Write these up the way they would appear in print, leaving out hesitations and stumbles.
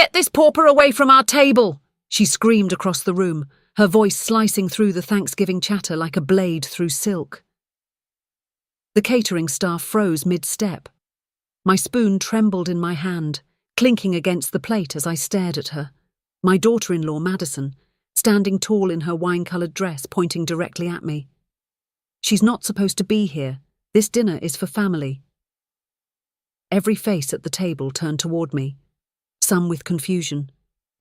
"Get this pauper away from our table!" she screamed across the room, her voice slicing through the Thanksgiving chatter like a blade through silk. The catering staff froze mid-step. My spoon trembled in my hand, clinking against the plate as I stared at her. My daughter-in-law, Madison, standing tall in her wine-coloured dress, pointing directly at me. "She's not supposed to be here. This dinner is for family." Every face at the table turned toward me, some with confusion,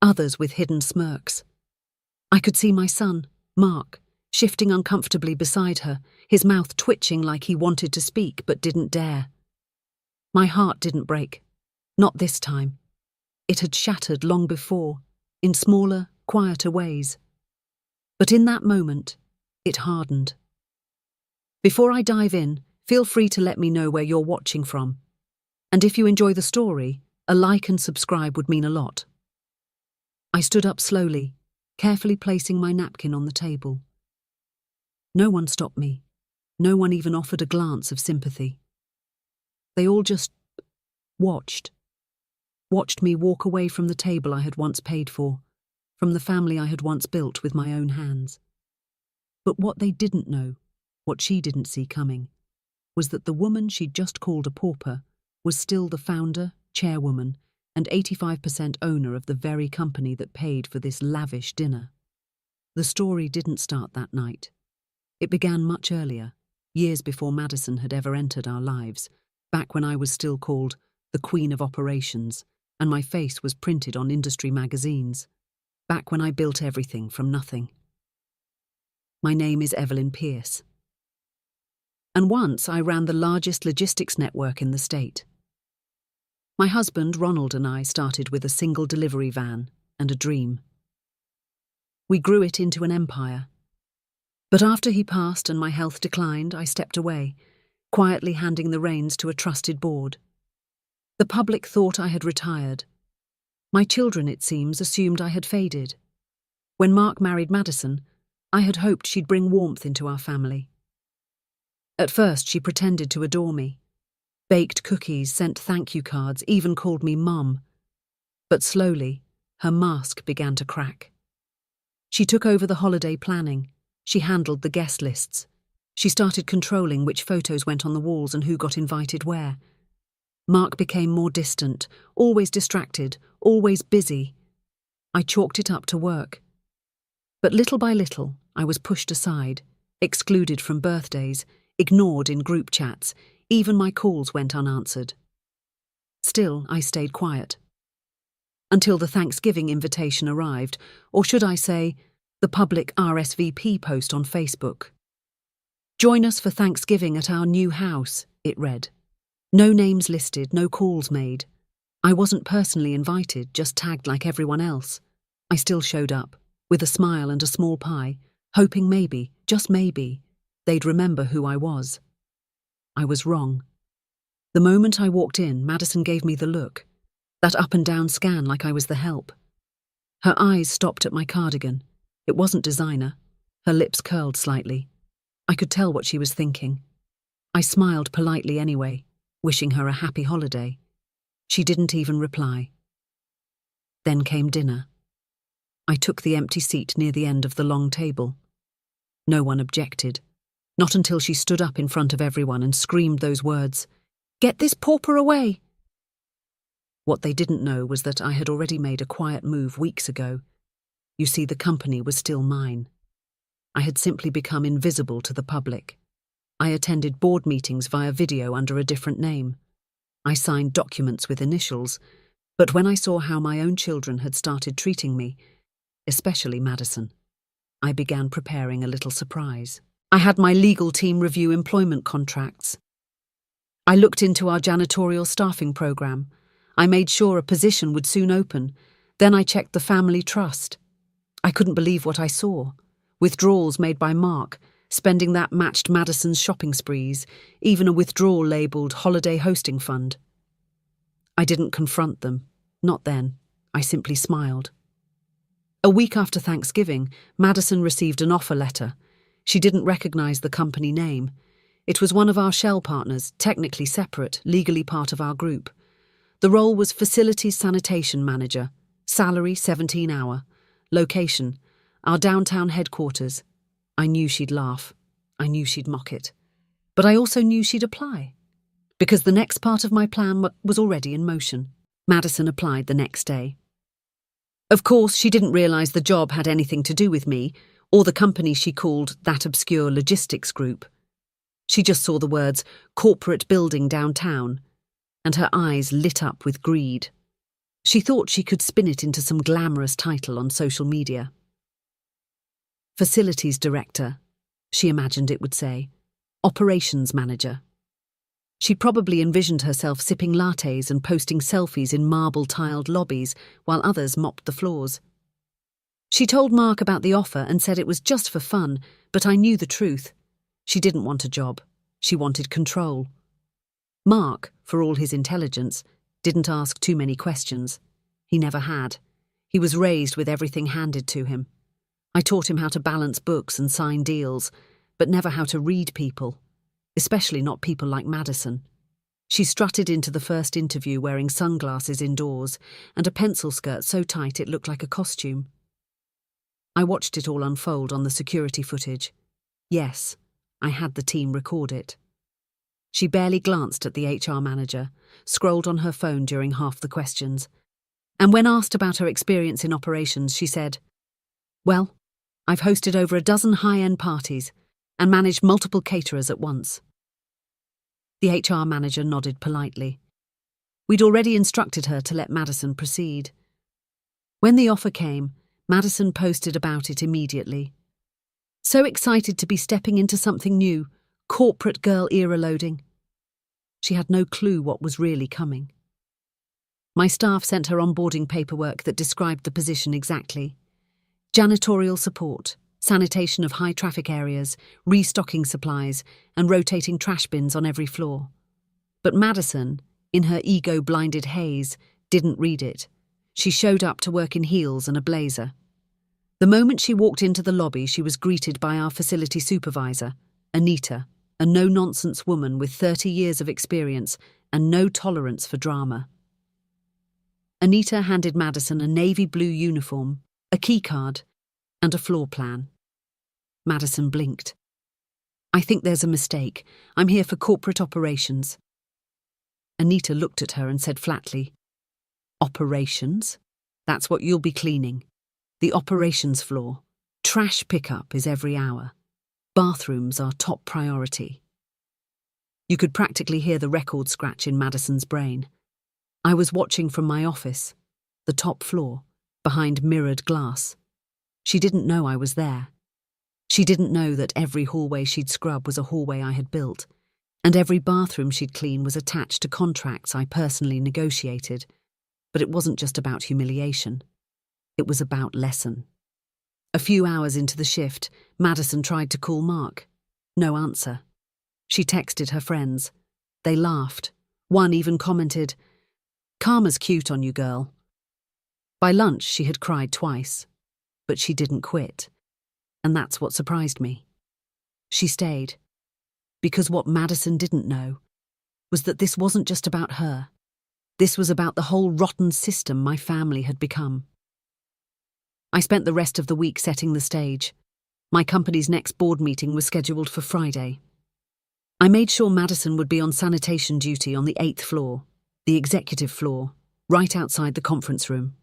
others with hidden smirks. I could see my son, Mark, shifting uncomfortably beside her, his mouth twitching like he wanted to speak but didn't dare. My heart didn't break. Not this time. It had shattered long before, in smaller, quieter ways. But in that moment, it hardened. Before I dive in, feel free to let me know where you're watching from. And if you enjoy the story, a like and subscribe would mean a lot. I stood up slowly, carefully placing my napkin on the table. No one stopped me. No one even offered a glance of sympathy. They all just watched me walk away from the table I had once paid for, from the family I had once built with my own hands. But what they didn't know, what she didn't see coming, was that the woman she'd just called a pauper was still the founder, chairwoman, and 85% owner of the very company that paid for this lavish dinner. The story didn't start that night. It began much earlier, years before Madison had ever entered our lives, back when I was still called the Queen of Operations, and my face was printed on industry magazines, back when I built everything from nothing. My name is Evelyn Pierce. And once I ran the largest logistics network in the state. My husband, Ronald, and I started with a single delivery van and a dream. We grew it into an empire. But after he passed and my health declined, I stepped away, quietly handing the reins to a trusted board. The public thought I had retired. My children, it seems, assumed I had faded. When Mark married Madison, I had hoped she'd bring warmth into our family. At first, she pretended to adore me. Baked cookies, sent thank you cards, even called me Mum. But slowly, her mask began to crack. She took over the holiday planning. She handled the guest lists. She started controlling which photos went on the walls and who got invited where. Mark became more distant, always distracted, always busy. I chalked it up to work. But little by little, I was pushed aside, excluded from birthdays, ignored in group chats. Even my calls went unanswered. Still, I stayed quiet. Until the Thanksgiving invitation arrived, or should I say, the public RSVP post on Facebook. "Join us for Thanksgiving at our new house," it read. No names listed, no calls made. I wasn't personally invited, just tagged like everyone else. I still showed up, with a smile and a small pie, hoping maybe, just maybe, they'd remember who I was. I was wrong. The moment I walked in, Madison gave me the look, that up and down scan like I was the help. Her eyes stopped at my cardigan. It wasn't designer. Her lips curled slightly. I could tell what she was thinking. I smiled politely anyway, wishing her a happy holiday. She didn't even reply. Then came dinner. I took the empty seat near the end of the long table. No one objected. Not until she stood up in front of everyone and screamed those words, "Get this pauper away!" What they didn't know was that I had already made a quiet move weeks ago. You see, the company was still mine. I had simply become invisible to the public. I attended board meetings via video under a different name. I signed documents with initials, but when I saw how my own children had started treating me, especially Madison, I began preparing a little surprise. I had my legal team review employment contracts. I looked into our janitorial staffing program. I made sure a position would soon open. Then I checked the family trust. I couldn't believe what I saw. Withdrawals made by Mark, spending that matched Madison's shopping sprees, even a withdrawal labelled Holiday Hosting Fund. I didn't confront them. Not then. I simply smiled. A week after Thanksgiving, Madison received an offer letter. She didn't recognise the company name. It was one of our Shell partners, technically separate, legally part of our group. The role was Facilities Sanitation Manager, Salary 17 hour. Location, our downtown headquarters. I knew she'd laugh. I knew she'd mock it. But I also knew she'd apply. Because the next part of my plan was already in motion. Madison applied the next day. Of course, she didn't realise the job had anything to do with me, or the company she called that obscure logistics group. She just saw the words, corporate building downtown, and her eyes lit up with greed. She thought she could spin it into some glamorous title on social media. Facilities director, she imagined it would say. Operations manager. She probably envisioned herself sipping lattes and posting selfies in marble-tiled lobbies while others mopped the floors. She told Mark about the offer and said it was just for fun, but I knew the truth. She didn't want a job. She wanted control. Mark, for all his intelligence, didn't ask too many questions. He never had. He was raised with everything handed to him. I taught him how to balance books and sign deals, but never how to read people. Especially not people like Madison. She strutted into the first interview wearing sunglasses indoors and a pencil skirt so tight it looked like a costume. I watched it all unfold on the security footage. Yes, I had the team record it. She barely glanced at the HR manager, scrolled on her phone during half the questions, and when asked about her experience in operations, she said, "Well, I've hosted over a dozen high-end parties and managed multiple caterers at once." The HR manager nodded politely. We'd already instructed her to let Madison proceed. When the offer came, Madison posted about it immediately. So excited to be stepping into something new, corporate girl era loading. She had no clue what was really coming. My staff sent her onboarding paperwork that described the position exactly. Janitorial support, sanitation of high-traffic areas, restocking supplies, and rotating trash bins on every floor. But Madison, in her ego-blinded haze, didn't read it. She showed up to work in heels and a blazer. The moment she walked into the lobby, she was greeted by our facility supervisor, Anita, a no-nonsense woman with 30 years of experience and no tolerance for drama. Anita handed Madison a navy blue uniform, a keycard, and a floor plan. Madison blinked. "I think there's a mistake. I'm here for corporate operations." Anita looked at her and said flatly, "Operations? That's what you'll be cleaning. The operations floor. Trash pickup is every hour. Bathrooms are top priority." You could practically hear the record scratch in Madison's brain. I was watching from my office, the top floor, behind mirrored glass. She didn't know I was there. She didn't know that every hallway she'd scrub was a hallway I had built, and every bathroom she'd clean was attached to contracts I personally negotiated. But it wasn't just about humiliation. It was about lesson. A few hours into the shift, Madison tried to call Mark. No answer. She texted her friends. They laughed. One even commented, "Karma's cute on you, girl." By lunch, she had cried twice. But she didn't quit. And that's what surprised me. She stayed. Because what Madison didn't know was that this wasn't just about her. This was about the whole rotten system my family had become. I spent the rest of the week setting the stage. My company's next board meeting was scheduled for Friday. I made sure Madison would be on sanitation duty on the 8th floor, the executive floor, right outside the conference room.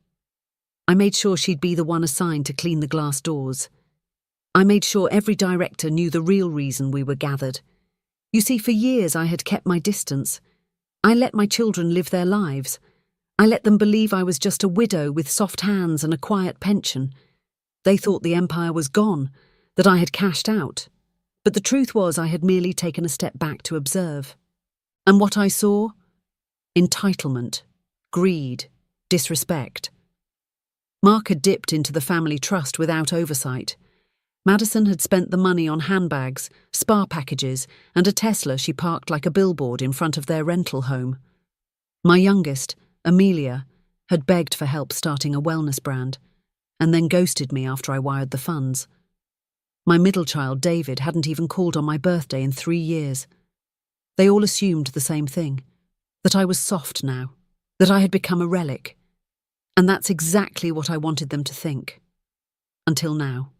I made sure she'd be the one assigned to clean the glass doors. I made sure every director knew the real reason we were gathered. You see, for years I had kept my distance. I let my children live their lives. I let them believe I was just a widow with soft hands and a quiet pension. They thought the empire was gone, that I had cashed out. But the truth was I had merely taken a step back to observe. And what I saw? Entitlement, greed, disrespect. Mark had dipped into the family trust without oversight. Madison had spent the money on handbags, spa packages, and a Tesla she parked like a billboard in front of their rental home. My youngest, Amelia, had begged for help starting a wellness brand, and then ghosted me after I wired the funds. My middle child, David, hadn't even called on my birthday in 3 years. They all assumed the same thing, that I was soft now, that I had become a relic. And that's exactly what I wanted them to think. Until now.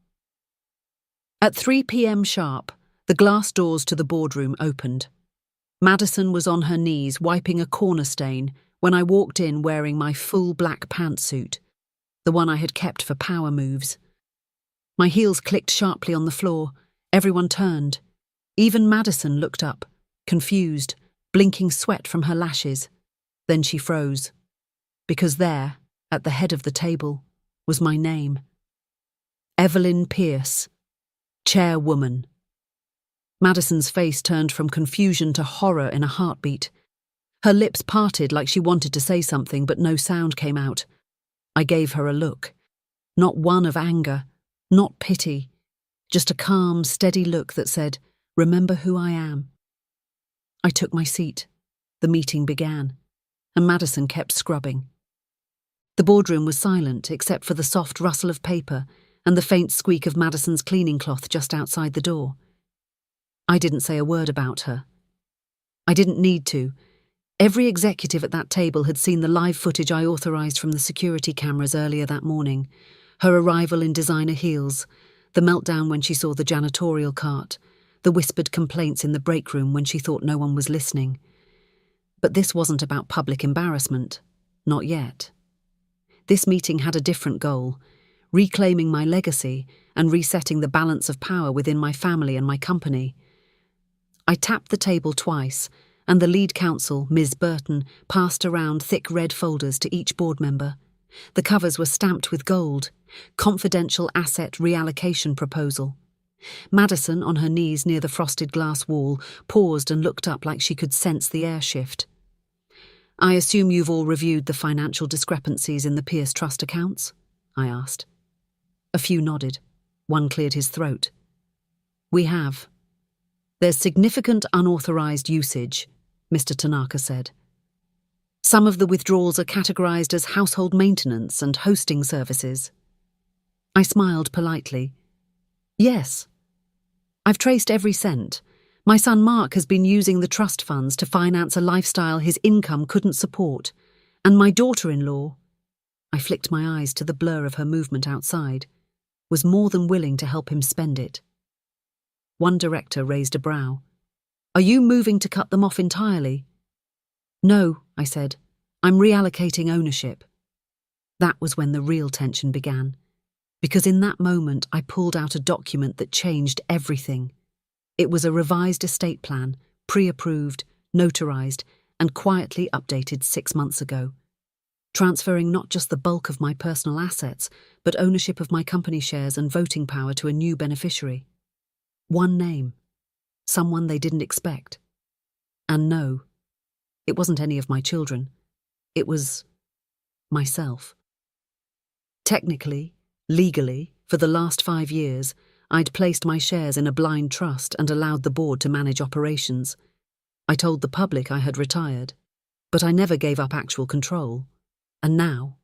At 3 p.m. sharp, the glass doors to the boardroom opened. Madison was on her knees wiping a corner stain when I walked in wearing my full black pantsuit, the one I had kept for power moves. My heels clicked sharply on the floor. Everyone turned. Even Madison looked up, confused, blinking sweat from her lashes. Then she froze. Because there, at the head of the table, was my name. Evelyn Pierce, chairwoman. Madison's face turned from confusion to horror in a heartbeat. Her lips parted like she wanted to say something, but no sound came out. I gave her a look. Not one of anger, not pity, just a calm, steady look that said, "Remember who I am." I took my seat. The meeting began, and Madison kept scrubbing. The boardroom was silent except for the soft rustle of paper and the faint squeak of Madison's cleaning cloth just outside the door. I didn't say a word about her. I didn't need to. Every executive at that table had seen the live footage I authorized from the security cameras earlier that morning. Her arrival in designer heels, the meltdown when she saw the janitorial cart, the whispered complaints in the break room when she thought no one was listening. But this wasn't about public embarrassment. Not yet. This meeting had a different goal: reclaiming my legacy and resetting the balance of power within my family and my company. I tapped the table twice, and the lead counsel, Ms. Burton, passed around thick red folders to each board member. The covers were stamped with gold: confidential asset reallocation proposal. Madison, on her knees near the frosted glass wall, paused and looked up like she could sense the air shift. "I assume you've all reviewed the financial discrepancies in the Pierce Trust accounts?" I asked. A few nodded. One cleared his throat. "We have. There's significant unauthorized usage," Mr. Tanaka said. "Some of the withdrawals are categorized as household maintenance and hosting services." I smiled politely. "Yes. I've traced every cent. My son Mark has been using the trust funds to finance a lifestyle his income couldn't support. And my daughter-in-law," I flicked my eyes to the blur of her movement outside, "was more than willing to help him spend it." One director raised a brow. "Are you moving to cut them off entirely?" "No," I said. "I'm reallocating ownership." That was when the real tension began, because in that moment I pulled out a document that changed everything. It was a revised estate plan, pre-approved, notarized, and quietly updated 6 months ago, transferring not just the bulk of my personal assets, but ownership of my company shares and voting power to a new beneficiary. One name, someone they didn't expect. And no, it wasn't any of my children. It was myself. Technically, legally, for the last 5 years, I'd placed my shares in a blind trust and allowed the board to manage operations. I told the public I had retired, but I never gave up actual control. And now,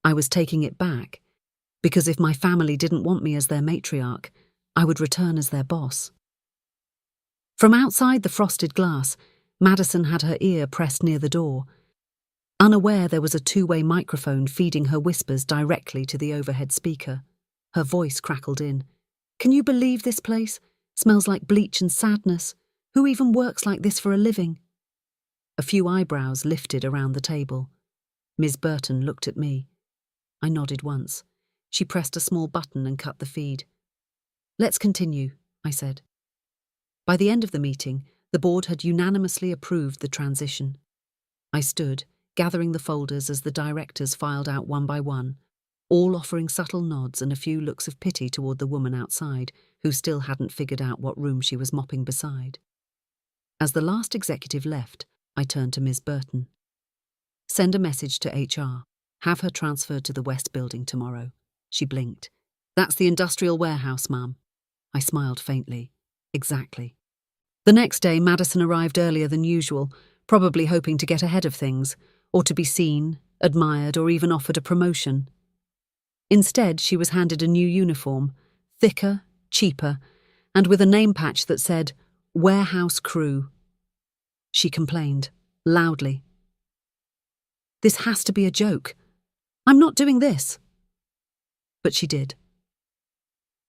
I was taking it back, because if my family didn't want me as their matriarch, I would return as their boss. From outside the frosted glass, Madison had her ear pressed near the door. Unaware there was a two-way microphone feeding her whispers directly to the overhead speaker. Her voice crackled in. "Can you believe this place? Smells like bleach and sadness. Who even works like this for a living?" A few eyebrows lifted around the table. Ms. Burton looked at me. I nodded once. She pressed a small button and cut the feed. "Let's continue," I said. By the end of the meeting, the board had unanimously approved the transition. I stood, gathering the folders as the directors filed out one by one, all offering subtle nods and a few looks of pity toward the woman outside, who still hadn't figured out what room she was mopping beside. As the last executive left, I turned to Ms. Burton. "Send a message to HR. Have her transferred to the West Building tomorrow." She blinked. "That's the industrial warehouse, ma'am." I smiled faintly. Exactly. The next day, Madison arrived earlier than usual, probably hoping to get ahead of things, or to be seen, admired, or even offered a promotion. Instead, she was handed a new uniform, thicker, cheaper, and with a name patch that said, "Warehouse Crew." She complained, loudly. "This has to be a joke. I'm not doing this. But she did.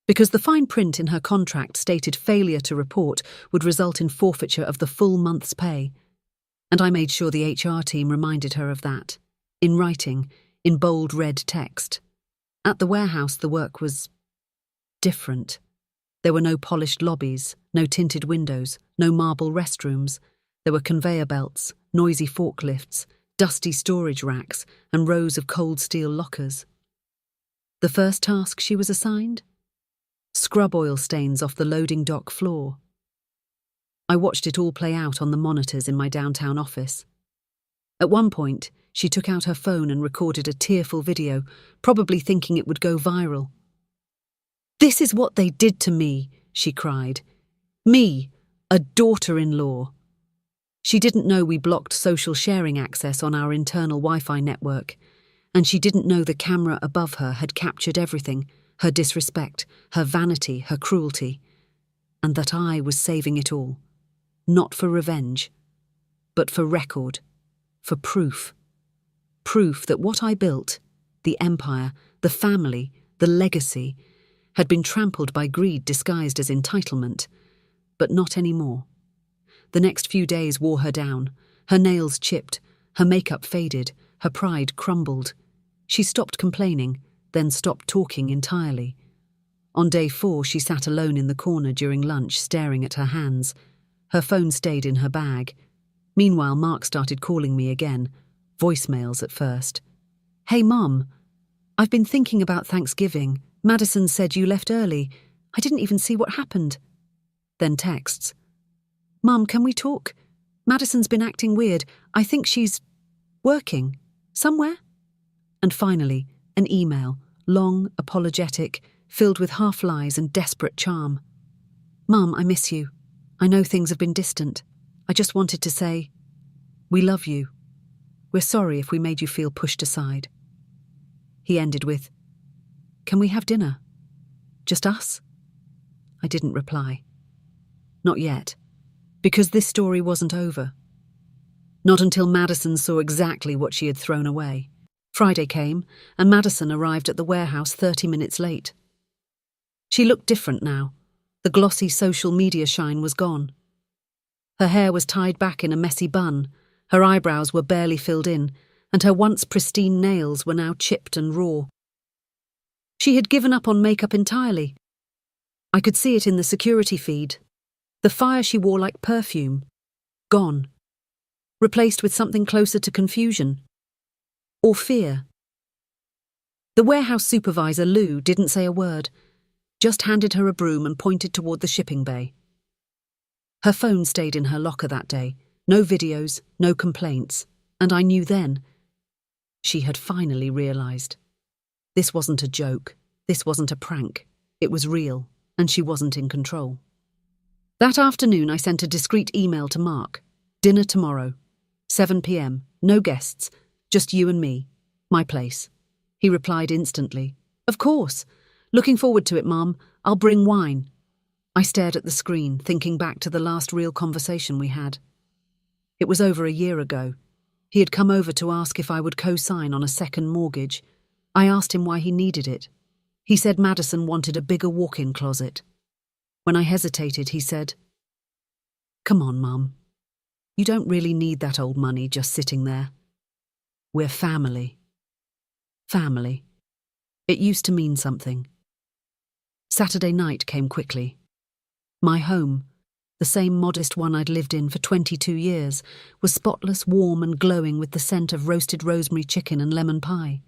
Because the fine print in her contract stated failure to report would result in forfeiture of the full month's pay. And I made sure the HR team reminded her of that, in writing, in bold red text. At the warehouse, the work was different. There were no polished lobbies, no tinted windows, no marble restrooms. There were conveyor belts, noisy forklifts, dusty storage racks, and rows of cold steel lockers. The first task she was assigned? Scrub oil stains off the loading dock floor. I watched it all play out on the monitors in my downtown office. At one point, she took out her phone and recorded a tearful video, probably thinking it would go viral. "This is what they did to me," she cried. "Me, a daughter-in-law." She didn't know we blocked social sharing access on our internal Wi-Fi network, and she didn't know the camera above her had captured everything, her disrespect, her vanity, her cruelty, and that I was saving it all, not for revenge, but for record, for proof. Proof that what I built, the empire, the family, the legacy, had been trampled by greed disguised as entitlement, but not anymore. The next few days wore her down. Her nails chipped, her makeup faded, her pride crumbled. She stopped complaining, then stopped talking entirely. On day 4, she sat alone in the corner during lunch, staring at her hands. Her phone stayed in her bag. Meanwhile, Mark started calling me again, voicemails at first. "Hey, Mum, I've been thinking about Thanksgiving. Madison said you left early. I didn't even see what happened." Then texts. "Mum, can we talk? Madison's been acting weird. I think she's working. Somewhere?" And finally, an email, long, apologetic, filled with half-lies and desperate charm. "Mum, I miss you. I know things have been distant. I just wanted to say, we love you. We're sorry if we made you feel pushed aside." He ended with, "Can we have dinner? Just us?" I didn't reply. Not yet. Because this story wasn't over. Not until Madison saw exactly what she had thrown away. Friday came, and Madison arrived at the warehouse 30 minutes late. She looked different now. The glossy social media shine was gone. Her hair was tied back in a messy bun, her eyebrows were barely filled in, and her once pristine nails were now chipped and raw. She had given up on makeup entirely. I could see it in the security feed. The fire she wore like perfume. Gone. Replaced with something closer to confusion. Or fear. The warehouse supervisor, Lou, didn't say a word, just handed her a broom and pointed toward the shipping bay. Her phone stayed in her locker that day. No videos, no complaints, and I knew then. She had finally realized. This wasn't a joke. This wasn't a prank. It was real, and she wasn't in control. That afternoon, I sent a discreet email to Mark. "Dinner tomorrow. 7 p.m. No guests. Just you and me. My place." He replied instantly. "Of course. Looking forward to it, Mom. I'll bring wine." I stared at the screen, thinking back to the last real conversation we had. It was over a year ago. He had come over to ask if I would co-sign on a second mortgage. I asked him why he needed it. He said Madison wanted a bigger walk-in closet. When I hesitated, he said, "Come on, Mum. You don't really need that old money just sitting there. We're family." Family. It used to mean something. Saturday night came quickly. My home, the same modest one I'd lived in for 22 years, was spotless, warm and glowing with the scent of roasted rosemary chicken and lemon pie.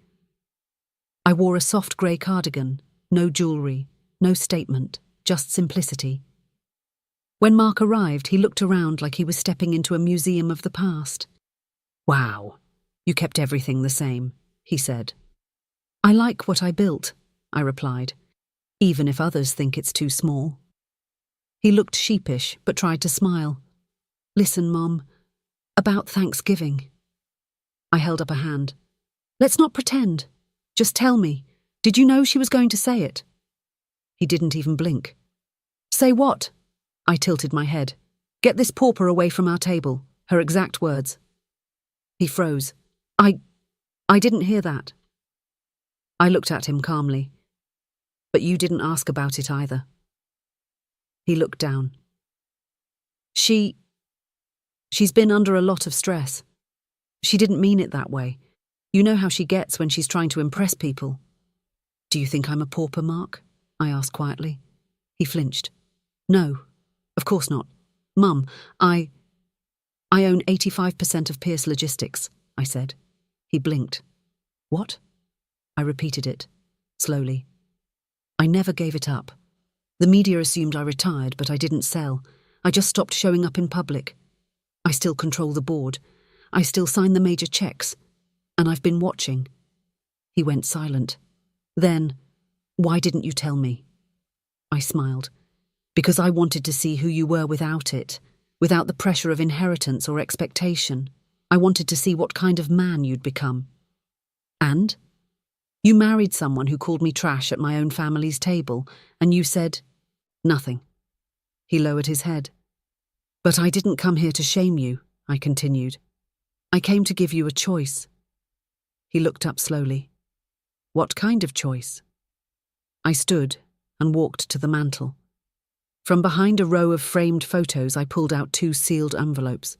I wore a soft grey cardigan, no jewellery, no statement, just simplicity. When Mark arrived, he looked around like he was stepping into a museum of the past. "Wow, you kept everything the same," he said. "I like what I built," I replied, "even if others think it's too small." He looked sheepish, but tried to smile. "Listen, Mom, about Thanksgiving." I held up a hand. "Let's not pretend. Just tell me, did you know she was going to say it?" He didn't even blink. "Say what?" I tilted my head. "Get this pauper away from our table," her exact words. He froze. I didn't hear that." I looked at him calmly. But you didn't ask about it either. He looked down. She's been under a lot of stress. She didn't mean it that way. You know how she gets when she's trying to impress people. Do you think I'm a pauper, Mark? I asked quietly. He flinched. No, of course not. Mum, I own 85% of Pierce Logistics, I said. He blinked. What? I repeated it, slowly. I never gave it up. The media assumed I retired, but I didn't sell. I just stopped showing up in public. I still control the board. I still sign the major checks. And I've been watching. He went silent. Then, why didn't you tell me? I smiled. Because I wanted to see who you were without it, without the pressure of inheritance or expectation. I wanted to see what kind of man you'd become. And? You married someone who called me trash at my own family's table, and you said, nothing. He lowered his head. But I didn't come here to shame you, I continued. I came to give you a choice. He looked up slowly. What kind of choice? I stood and walked to the mantel. From behind a row of framed photos, I pulled out 2 sealed envelopes.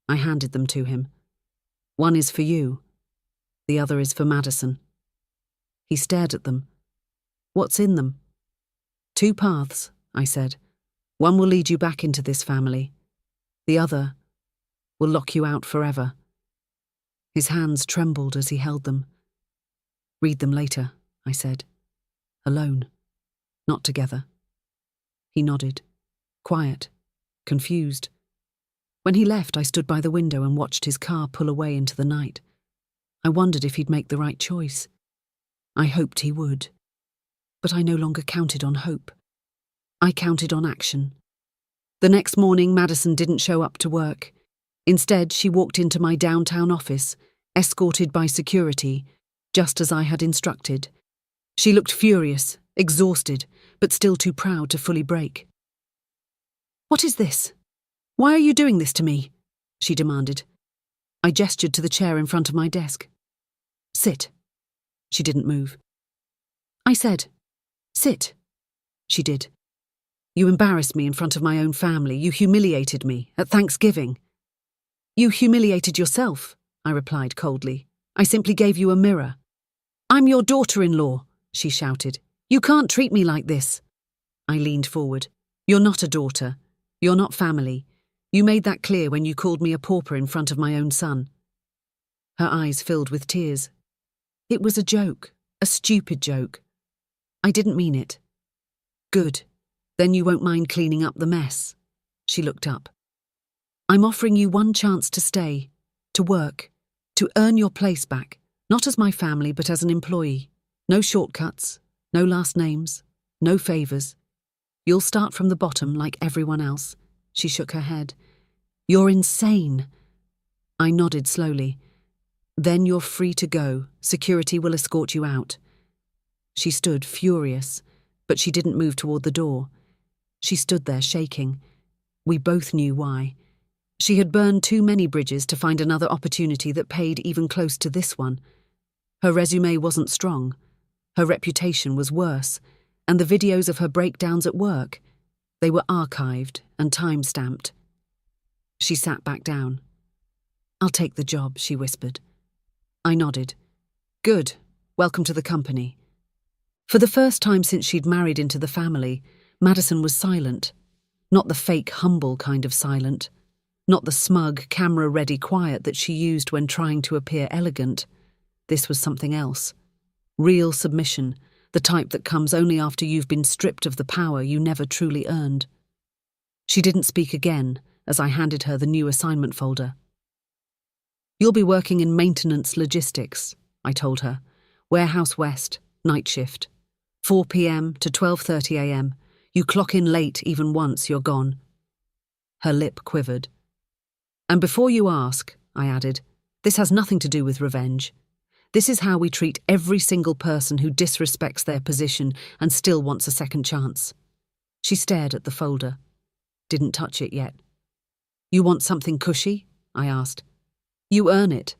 I handed them to him. One is for you. The other is for Madison. He stared at them. What's in them? 2 paths, I said. One will lead you back into this family. The other will lock you out forever. His hands trembled as he held them. Read them later, I said. Alone, not together. He nodded, quiet, confused. When he left, I stood by the window and watched his car pull away into the night. I wondered if he'd make the right choice. I hoped he would. But I no longer counted on hope. I counted on action. The next morning, Madison didn't show up to work. Instead, she walked into my downtown office, escorted by security, just as I had instructed. She looked furious, exhausted, but still too proud to fully break. What is this? Why are you doing this to me? She demanded. I gestured to the chair in front of my desk. Sit. She didn't move. I said, sit. She did. You embarrassed me in front of my own family. You humiliated me at Thanksgiving. You humiliated yourself, I replied coldly. I simply gave you a mirror. I'm your daughter-in-law, she shouted. You can't treat me like this. I leaned forward. You're not a daughter. You're not family. You made that clear when you called me a pauper in front of my own son. Her eyes filled with tears. It was a joke, a stupid joke. I didn't mean it. Good. Then you won't mind cleaning up the mess. She looked up. I'm offering you one chance to stay, to work, to earn your place back, not as my family but as an employee. No shortcuts, no last names, no favours. You'll start from the bottom like everyone else. She shook her head. You're insane. I nodded slowly. Then you're free to go. Security will escort you out. She stood furious, but she didn't move toward the door. She stood there shaking. We both knew why. She had burned too many bridges to find another opportunity that paid even close to this one. Her resume wasn't strong. Her reputation was worse, and the videos of her breakdowns at work, they were archived and time-stamped. She sat back down. I'll take the job, she whispered. I nodded. Good. Welcome to the company. For the first time since she'd married into the family, Madison was silent. Not the fake, humble kind of silent. Not the smug, camera-ready quiet that she used when trying to appear elegant. This was something else. Real submission, the type that comes only after you've been stripped of the power you never truly earned. She didn't speak again as I handed her the new assignment folder. You'll be working in maintenance logistics, I told her. Warehouse West, night shift. 4 p.m. to 12:30 a.m. You clock in late even once you're gone. Her lip quivered. And before you ask, I added, this has nothing to do with revenge. This is how we treat every single person who disrespects their position and still wants a second chance. She stared at the folder. Didn't touch it yet. You want something cushy? I asked. You earn it.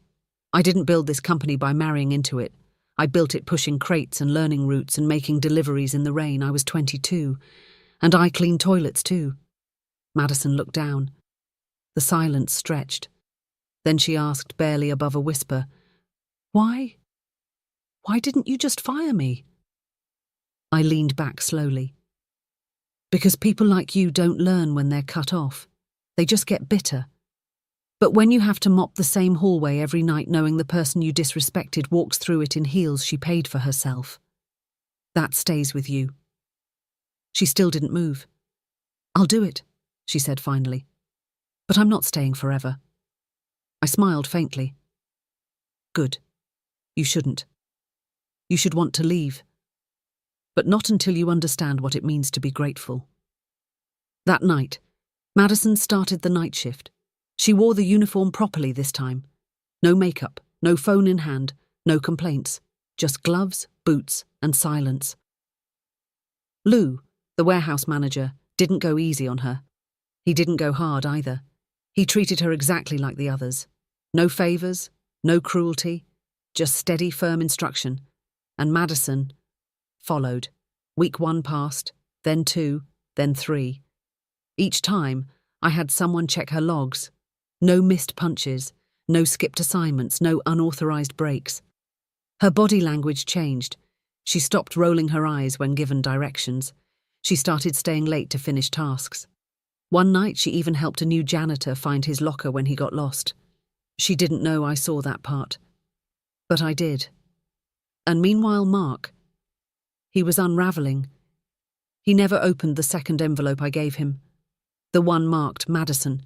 I didn't build this company by marrying into it. I built it pushing crates and learning routes and making deliveries in the rain. I was 22. And I cleaned toilets too. Madison looked down. The silence stretched. Then she asked, barely above a whisper, "Why? Why didn't you just fire me?" I leaned back slowly. "Because people like you don't learn when they're cut off. They just get bitter. But when you have to mop the same hallway every night knowing the person you disrespected walks through it in heels she paid for herself, that stays with you." She still didn't move. "I'll do it," she said finally. "But I'm not staying forever." I smiled faintly. "Good. You shouldn't. You should want to leave. But not until you understand what it means to be grateful." That night, Madison started the night shift. She wore the uniform properly this time. No makeup, no phone in hand, no complaints, just gloves, boots, and silence. Lou, the warehouse manager, didn't go easy on her. He didn't go hard either. He treated her exactly like the others. No favors, no cruelty, just steady, firm instruction. And Madison followed. Week 1 passed, then 2, then 3. Each time, I had someone check her logs. No missed punches, no skipped assignments, no unauthorized breaks. Her body language changed. She stopped rolling her eyes when given directions. She started staying late to finish tasks. One night, she even helped a new janitor find his locker when he got lost. She didn't know I saw that part. But I did. And meanwhile, Mark, he was unraveling. He never opened the second envelope I gave him, the one marked Madison.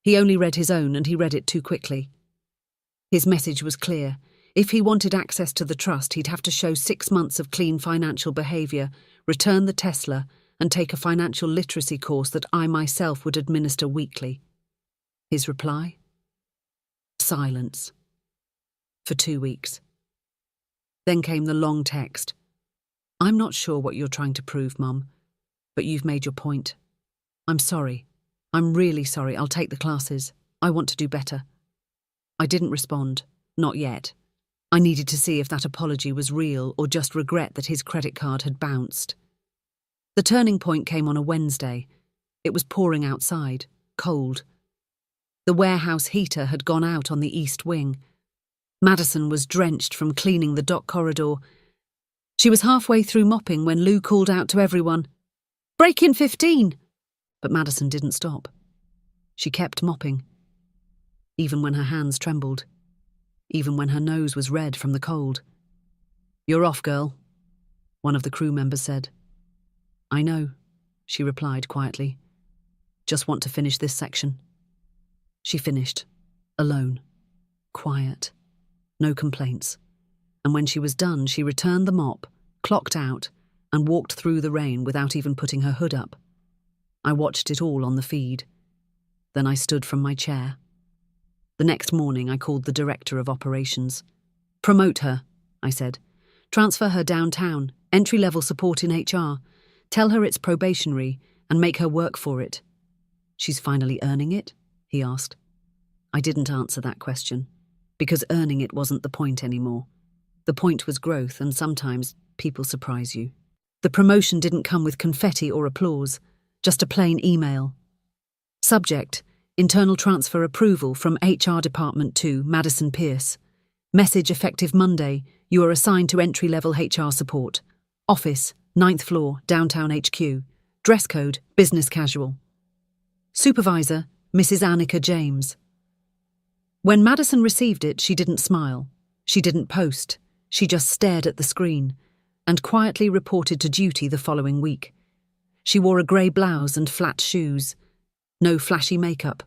He only read his own, and he read it too quickly. His message was clear. If he wanted access to the trust, he'd have to show 6 months of clean financial behavior, return the Tesla, and take a financial literacy course that I myself would administer weekly. His reply? Silence. For 2 weeks. Then came the long text. "I'm not sure what you're trying to prove, Mum, but you've made your point. I'm sorry. I'm really sorry. I'll take the classes. I want to do better." I didn't respond. Not yet. I needed to see if that apology was real or just regret that his credit card had bounced. The turning point came on a Wednesday. It was pouring outside, cold. The warehouse heater had gone out on the east wing. Madison was drenched from cleaning the dock corridor. She was halfway through mopping when Lou called out to everyone, "Break in 15!" But Madison didn't stop. She kept mopping, even when her hands trembled, even when her nose was red from the cold. "You're off, girl," one of the crew members said. "I know," she replied quietly. "Just want to finish this section." She finished, alone, quiet, no complaints. And when she was done, she returned the mop, clocked out, and walked through the rain without even putting her hood up. I watched it all on the feed. Then I stood from my chair. The next morning, I called the director of operations. "Promote her," I said. "Transfer her downtown, entry-level support in HR. Tell her it's probationary and make her work for it." "She's finally earning it?" he asked. I didn't answer that question, because earning it wasn't the point anymore. The point was growth, and sometimes people surprise you. The promotion didn't come with confetti or applause, just a plain email. Subject: Internal transfer approval from HR department to Madison Pierce. Message effective Monday. You are assigned to entry-level HR support. Office, 9th floor, downtown HQ. Dress code, business casual. Supervisor, Mrs. Annika James. When Madison received it, she didn't smile. She didn't post. She just stared at the screen and quietly reported to duty the following week. She wore a grey blouse and flat shoes. No flashy makeup.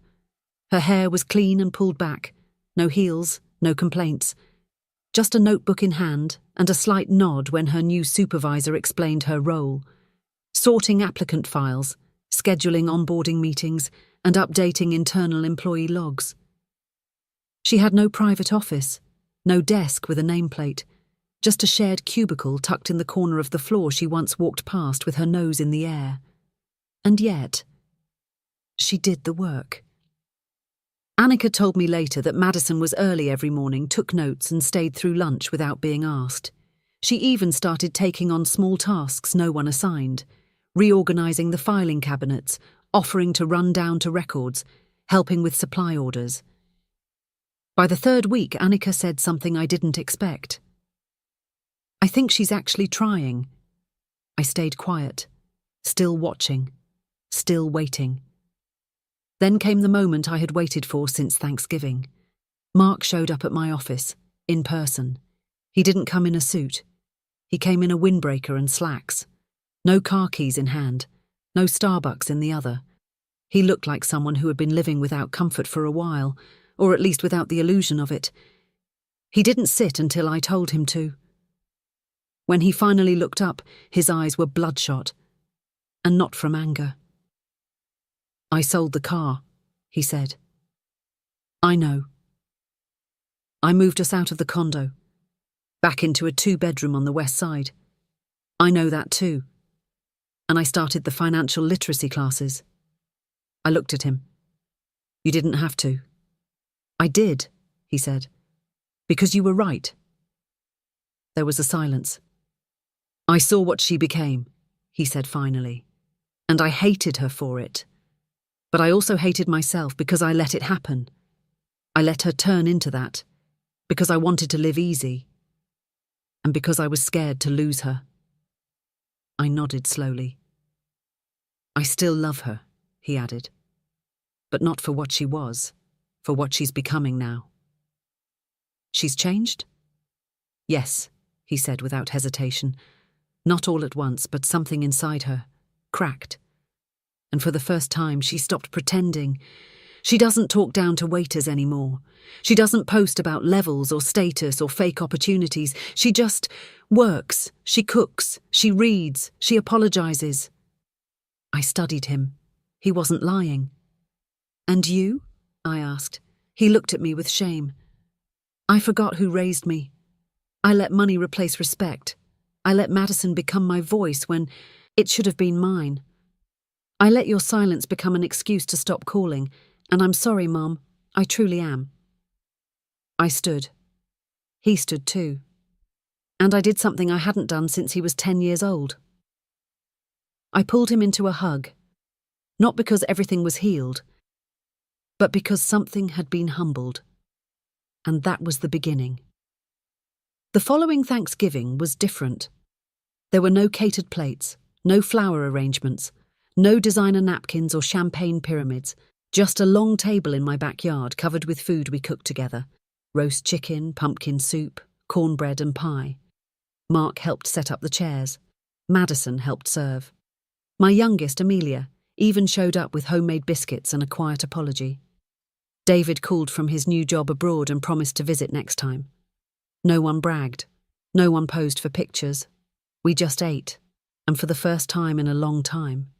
Her hair was clean and pulled back. No heels, no complaints. Just a notebook in hand and a slight nod when her new supervisor explained her role. Sorting applicant files, scheduling onboarding meetings, and updating internal employee logs. She had no private office, no desk with a nameplate, just a shared cubicle tucked in the corner of the floor she once walked past with her nose in the air. And yet, she did the work. Annika told me later that Madison was early every morning, took notes and stayed through lunch without being asked. She even started taking on small tasks no one assigned, reorganising the filing cabinets, offering to run down to records, helping with supply orders. By the third week, Annika said something I didn't expect. "I think she's actually trying." I stayed quiet, still watching, still waiting. Then came the moment I had waited for since Thanksgiving. Mark showed up at my office, in person. He didn't come in a suit. He came in a windbreaker and slacks. No car keys in hand, no Starbucks in the other. He looked like someone who had been living without comfort for a while, or at least without the illusion of it. He didn't sit until I told him to. When he finally looked up, his eyes were bloodshot, and not from anger. "I sold the car," he said. "I know. I moved us out of the condo, back into a 2-bedroom on the west side. I know that too. And I started the financial literacy classes." I looked at him. "You didn't have to." "I did," he said, "because you were right." There was a silence. "I saw what she became," he said finally, "and I hated her for it. But I also hated myself because I let it happen. I let her turn into that, because I wanted to live easy, and because I was scared to lose her." I nodded slowly. "I still love her," he added, "but not for what she was, for what she's becoming now." "She's changed?" "Yes," he said without hesitation. "Not all at once, but something inside her cracked. And for the first time, she stopped pretending. She doesn't talk down to waiters anymore. She doesn't post about levels or status or fake opportunities. She just works, she cooks, she reads, she apologizes." I studied him. He wasn't lying. "And you?" I asked. He looked at me with shame. "I forgot who raised me. I let money replace respect. I let Madison become my voice when it should have been mine. I let your silence become an excuse to stop calling, and I'm sorry, Mom. I truly am." I stood. He stood too. And I did something I hadn't done since he was 10 years old. I pulled him into a hug, not because everything was healed, but because something had been humbled. And that was the beginning. The following Thanksgiving was different. There were no catered plates, no flower arrangements, no designer napkins or champagne pyramids, just a long table in my backyard covered with food we cooked together: roast chicken, pumpkin soup, cornbread and pie. Mark helped set up the chairs. Madison helped serve. My youngest, Amelia, even showed up with homemade biscuits and a quiet apology. David called from his new job abroad and promised to visit next time. No one bragged. No one posed for pictures. We just ate, and for the first time in a long time,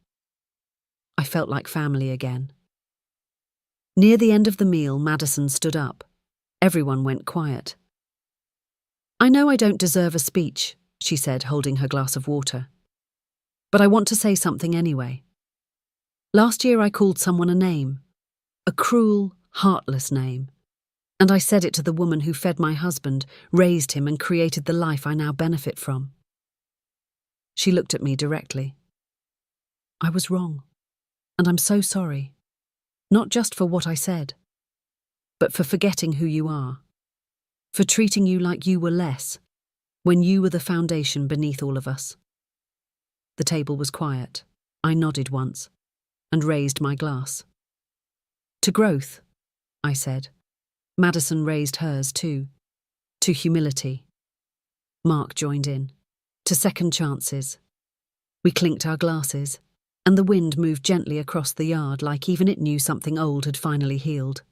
I felt like family again. Near the end of the meal, Madison stood up. Everyone went quiet. "I know I don't deserve a speech," she said, holding her glass of water. "But I want to say something anyway. Last year I called someone a name, a cruel, heartless name. And I said it to the woman who fed my husband, raised him and created the life I now benefit from." She looked at me directly. "I was wrong, and I'm so sorry. Not just for what I said, but for forgetting who you are, for treating you like you were less, when you were the foundation beneath all of us." The table was quiet. I nodded once, and raised my glass. "To growth," I said. Madison raised hers too. "To humility." Mark joined in. "To second chances." We clinked our glasses, and the wind moved gently across the yard like even it knew something old had finally healed.